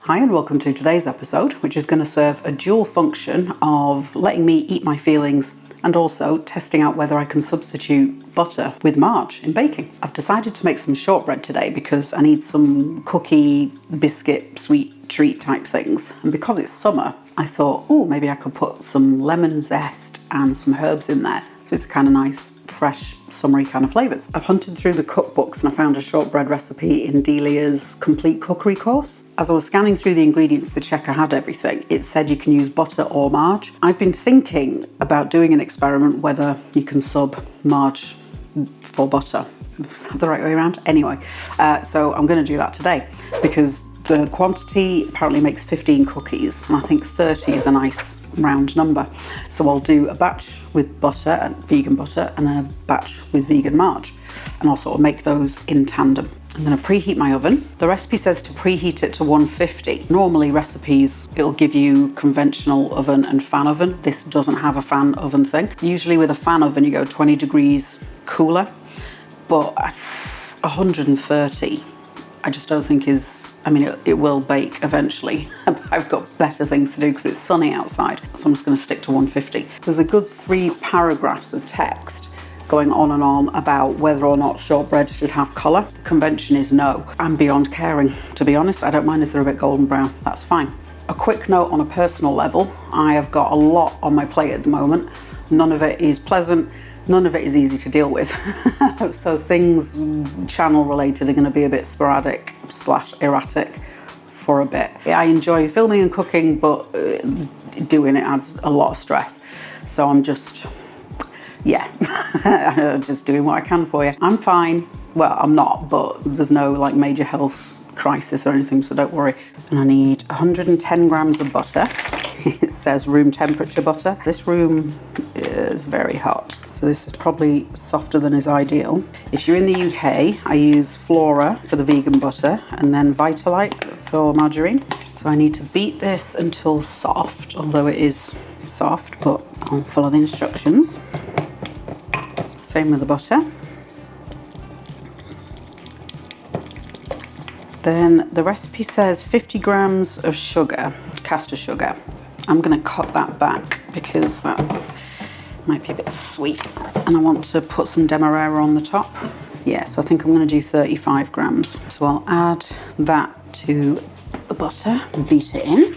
Hi and welcome to today's episode, which is going to serve a dual function of letting me eat my feelings and also testing out whether I can substitute butter with margarine in baking. I've decided to make some shortbread today because I need some cookie, biscuit, sweet treat type things. And because it's summer, I thought, oh, maybe I could put some lemon zest and some herbs in there. So it's a kind of nice, fresh, summery kind of flavours. I've hunted through the cookbooks and I found a shortbread recipe in Delia's complete cookery course. As I was scanning through the ingredients to check I had everything, it said you can use butter or margarine. I've been thinking about doing an experiment whether you can sub margarine for butter. Is that the right way around? Anyway, so I'm going to do that today because the quantity apparently makes 15 cookies and I think 30 is a nice round number. So I'll do a batch with butter and vegan butter and a batch with vegan margarine, and I'll sort of make those in tandem. I'm going to preheat my oven. The recipe says to preheat it to 150. Normally recipes, it'll give you conventional oven and fan oven. This doesn't have a fan oven thing. Usually with a fan oven you go 20 degrees cooler, but 130 I just don't think is, I mean, it will bake eventually. I've got better things to do because it's sunny outside. So I'm just going to stick to 150. There's a good 3 paragraphs of text going on and on about whether or not shortbread should have colour. The convention is no. I'm beyond caring, to be honest. I don't mind if they're a bit golden brown. That's fine. A quick note on a personal level. I have got a lot on my plate at the moment. None of it is pleasant. None of it is easy to deal with. So things channel related are going to be a bit sporadic / erratic for a bit. I enjoy filming and cooking, but doing it adds a lot of stress. So I'm just, just doing what I can for you. I'm fine. Well, I'm not, but there's no like major health crisis or anything, so don't worry. And I need 110 grams of butter. It says room temperature butter. This room is very hot, so this is probably softer than is ideal. If you're in the UK, I use Flora for the vegan butter and then Vitalite for margarine. So I need to beat this until soft, although it is soft, but I'll follow the instructions. Same with the butter. Then the recipe says 50 grams of sugar, caster sugar. I'm going to cut that back because that might be a bit sweet. And I want to put some demerara on the top. Yeah, so I think I'm going to do 35 grams. So I'll add that to the butter and beat it in.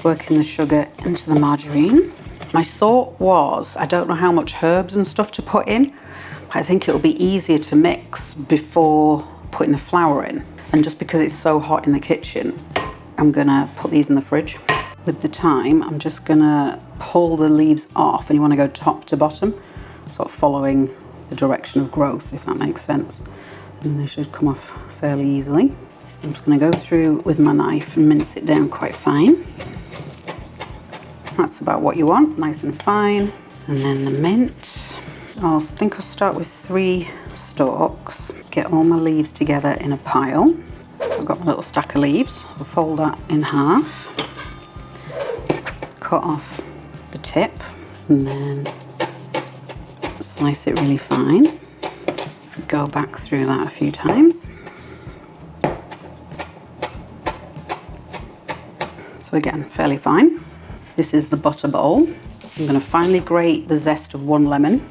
Working the sugar into the margarine. My thought was, I don't know how much herbs and stuff to put in. I think it'll be easier to mix before putting the flour in. And just because it's so hot in the kitchen, I'm going to put these in the fridge. With the time, I'm just going to pull the leaves off, and you want to go top to bottom, sort of following the direction of growth, if that makes sense. And they should come off fairly easily. So I'm just going to go through with my knife and mince it down quite fine. That's about what you want, nice and fine. And then the mint. I think I'll start with 3 stalks. Get all my leaves together in a pile. So I've got my little stack of leaves. I'll fold that in half. Cut off the tip and then slice it really fine. Go back through that a few times. So again, fairly fine. This is the butter bowl. I'm going to finely grate the zest of 1 lemon.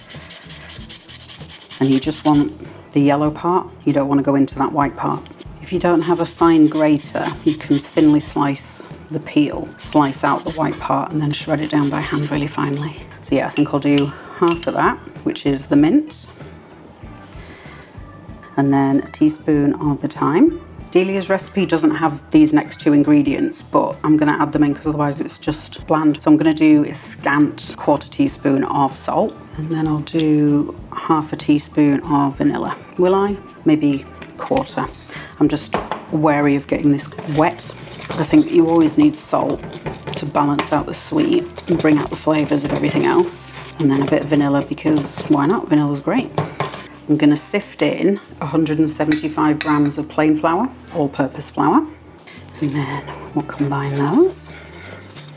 And you just want the yellow part. You don't want to go into that white part. If you don't have a fine grater, you can thinly slice the peel, slice out the white part and then shred it down by hand really finely. So yeah, I think I'll do half of that, which is the mint, and then a teaspoon of the thyme. Delia's recipe doesn't have these next 2 ingredients, but I'm going to add them in because otherwise it's just bland. So I'm going to do a scant 1/4 teaspoon of salt, and then I'll do half a teaspoon of vanilla. Will I? Maybe 1/4. I'm just wary of getting this wet. I think you always need salt to balance out the sweet and bring out the flavours of everything else. And then a bit of vanilla because why not? Vanilla's great. I'm going to sift in 175 grams of plain flour, all-purpose flour. And then we'll combine those.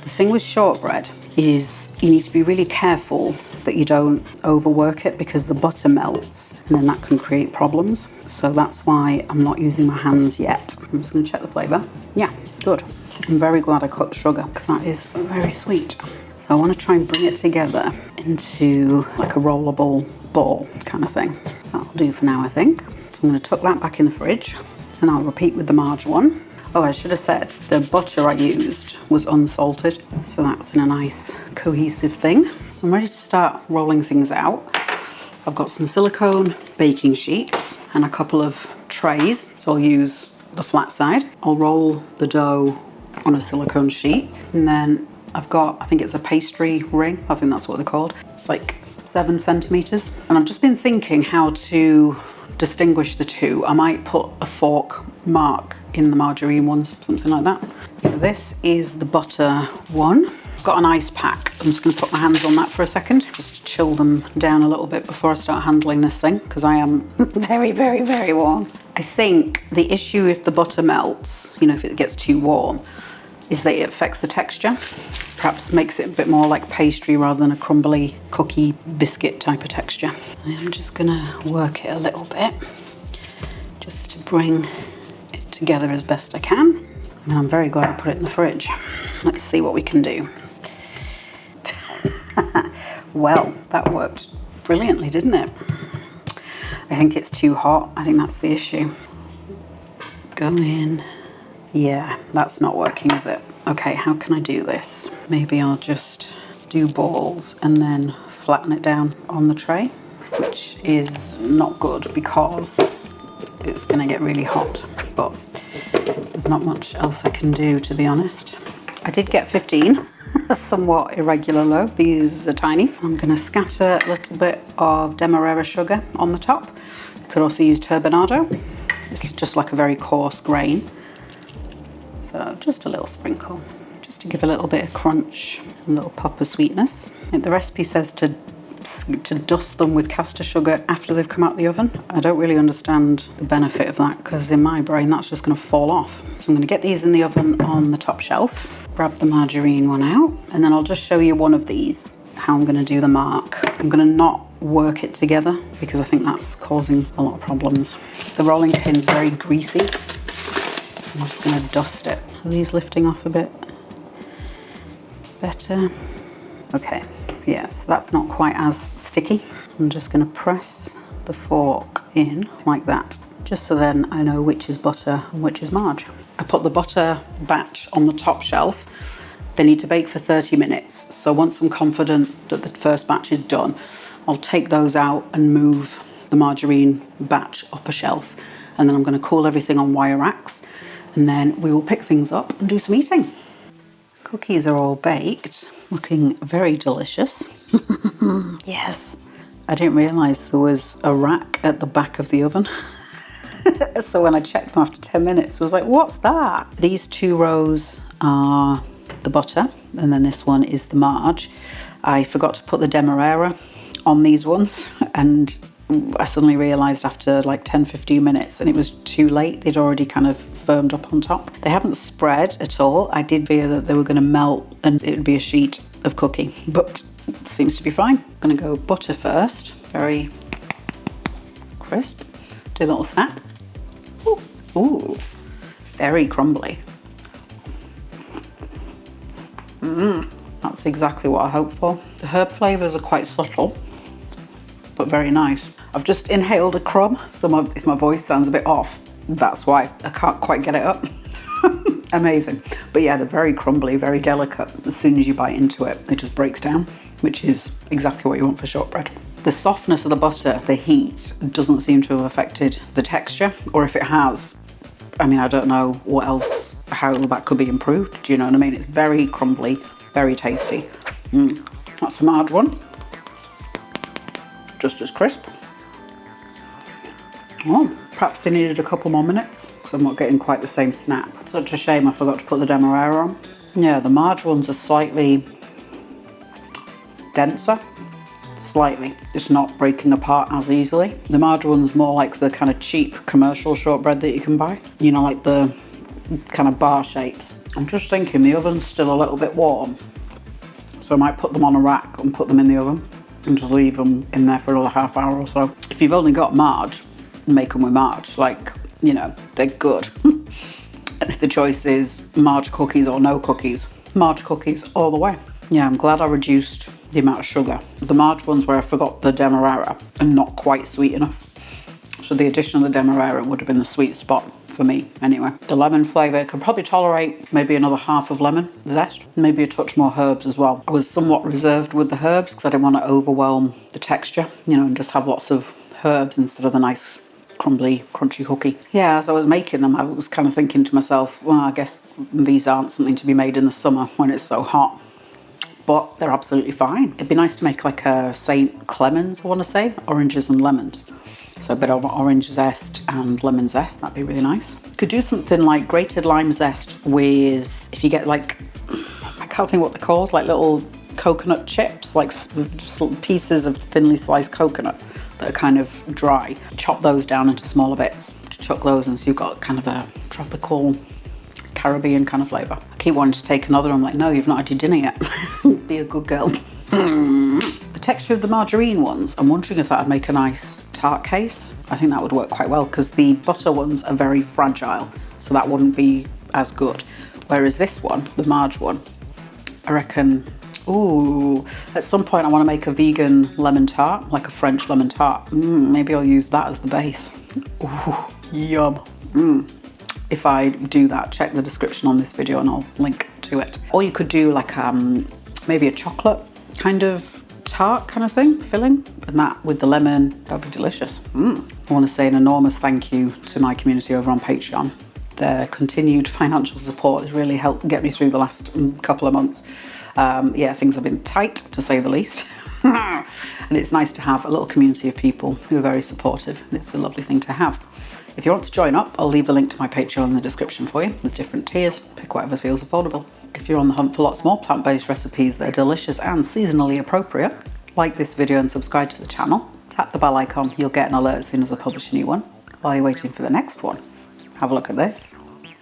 The thing with shortbread is you need to be really careful that you don't overwork it, because the butter melts and then that can create problems. So that's why I'm not using my hands yet. I'm just going to check the flavour. Yeah, good. I'm very glad I cut sugar because that is very sweet. So I want to try and bring it together into like a rollable ball kind of thing. That'll do for now, I think. So I'm going to tuck that back in the fridge and I'll repeat with the Marge one. Oh, I should have said the butter I used was unsalted, so that's in a nice cohesive thing. So I'm ready to start rolling things out. I've got some silicone baking sheets and a couple of trays, so I'll use the flat side. I'll roll the dough on a silicone sheet, and then I've got, I think it's a pastry ring, I think that's what they're called. It's like 7 centimeters. And I've just been thinking how to distinguish the two. I might put a fork mark in the margarine ones, something like that. So this is the butter one. I've got an ice pack. I'm just going to put my hands on that for a second, just to chill them down a little bit before I start handling this thing, because I am very, very, very warm. I think the issue if the butter melts, you know, if it gets too warm, is that it affects the texture. Perhaps makes it a bit more like pastry rather than a crumbly cookie biscuit type of texture. I'm just gonna work it a little bit just to bring it together as best I can. And I'm very glad I put it in the fridge. Let's see what we can do. Well, that worked brilliantly, didn't it? I think it's too hot. I think that's the issue. Go in. Yeah, that's not working, is it? Okay, how can I do this? Maybe I'll just do balls and then flatten it down on the tray, which is not good because it's gonna get really hot, but there's not much else I can do, to be honest. I did get 15, somewhat irregular though. These are tiny. I'm gonna scatter a little bit of demerara sugar on the top. You could also use turbinado. It's just like a very coarse grain. So just a little sprinkle, just to give a little bit of crunch and a little pop of sweetness. The recipe says to dust them with caster sugar after they've come out of the oven. I don't really understand the benefit of that, because in my brain that's just going to fall off. So I'm going to get these in the oven on the top shelf, grab the margarine one out, and then I'll just show you one of these, how I'm going to do the mark. I'm going to not work it together because I think that's causing a lot of problems. The rolling pin's very greasy. I'm just going to dust it. Are these lifting off a bit better? Okay, yes, that's not quite as sticky. I'm just going to press the fork in like that, just so then I know which is butter and which is Marge. I put the butter batch on the top shelf. They need to bake for 30 minutes. So once I'm confident that the first batch is done, I'll take those out and move the margarine batch up a shelf. And then I'm going to cool everything on wire racks. And then we will pick things up and do some eating. Cookies are all baked, looking very delicious. Yes. I didn't realise there was a rack at the back of the oven. So when I checked them after 10 minutes, I was like, what's that? These 2 rows are the butter, and then this one is the Marge. I forgot to put the demerara on these ones, and I suddenly realised after like 10-15 minutes, and it was too late. They'd already kind of firmed up on top. They haven't spread at all. I did fear that they were going to melt and it would be a sheet of cookie, but it seems to be fine. I'm going to go butter first. Very crisp. Do a little snap. Ooh, ooh, very crumbly. That's exactly what I hoped for. The herb flavours are quite subtle, but very nice. I've just inhaled a crumb, so if my voice sounds a bit off, that's why. I can't quite get it up. Amazing. But yeah, they're very crumbly, very delicate. As soon as you bite into it, it just breaks down, which is exactly what you want for shortbread. The softness of the butter, the heat, doesn't seem to have affected the texture, or if it has, I mean, I don't know what else, how that could be improved. Do you know what I mean? It's very crumbly, very tasty. That's a Marge one. Just as crisp. Oh, perhaps they needed a couple more minutes because I'm not getting quite the same snap. Such a shame I forgot to put the demerara on. Yeah, the Marge ones are slightly denser. Slightly. It's not breaking apart as easily. The Marge one's more like the kind of cheap commercial shortbread that you can buy. You know, like the kind of bar shapes. I'm just thinking the oven's still a little bit warm, so I might put them on a rack and put them in the oven. and just leave them in there for another half hour or so. If you've only got marge, make them with marge. Like, you know, they're good. And if the choice is marge cookies or no cookies, marge cookies all the way. Yeah, I'm glad I reduced the amount of sugar. The marge ones where I forgot the demerara are not quite sweet enough. So the addition of the demerara would have been the sweet spot for me anyway. The lemon flavour could probably tolerate maybe another half of lemon zest, maybe a touch more herbs as well. I was somewhat reserved with the herbs because I didn't want to overwhelm the texture, you know, and just have lots of herbs instead of the nice crumbly, crunchy cookie. Yeah, as I was making them, I was kind of thinking to myself, well, I guess these aren't something to be made in the summer when it's so hot. But they're absolutely fine. It'd be nice to make like a St. Clemens, I want to say, oranges and lemons. So a bit of orange zest and lemon zest, that'd be really nice. Could do something like grated lime zest with, if you get like, I can't think what they're called, like little coconut chips, like just pieces of thinly sliced coconut that are kind of dry. Chop those down into smaller bits, chuck those in, so you've got kind of a tropical Caribbean kind of flavour. I keep wanting to take another, I'm like, no, you've not had your dinner yet. Be a good girl. The texture of the margarine ones, I'm wondering if that would make a nice tart case. I think that would work quite well because the butter ones are very fragile, so that wouldn't be as good. Whereas this one, the marge one, I reckon, ooh, at some point I want to make a vegan lemon tart, like a French lemon tart. Maybe I'll use that as the base. Ooh, yum. If I do that, check the description on this video and I'll link to it. Or you could do like maybe a chocolate kind of tart kind of thing, filling, and that with the lemon, that'd be delicious. I want to say an enormous thank you to my community over on Patreon. Their continued financial support has really helped get me through the last couple of months. Yeah, things have been tight, to say the least. And it's nice to have a little community of people who are very supportive, and it's a lovely thing to have. If you want to join up, I'll leave a link to my Patreon in the description for you. There's different tiers, pick whatever feels affordable. If you're on the hunt for lots more plant-based recipes that are delicious and seasonally appropriate, like this video and subscribe to the channel. Tap the bell icon, you'll get an alert as soon as I publish a new one. While you're waiting for the next one, have a look at this.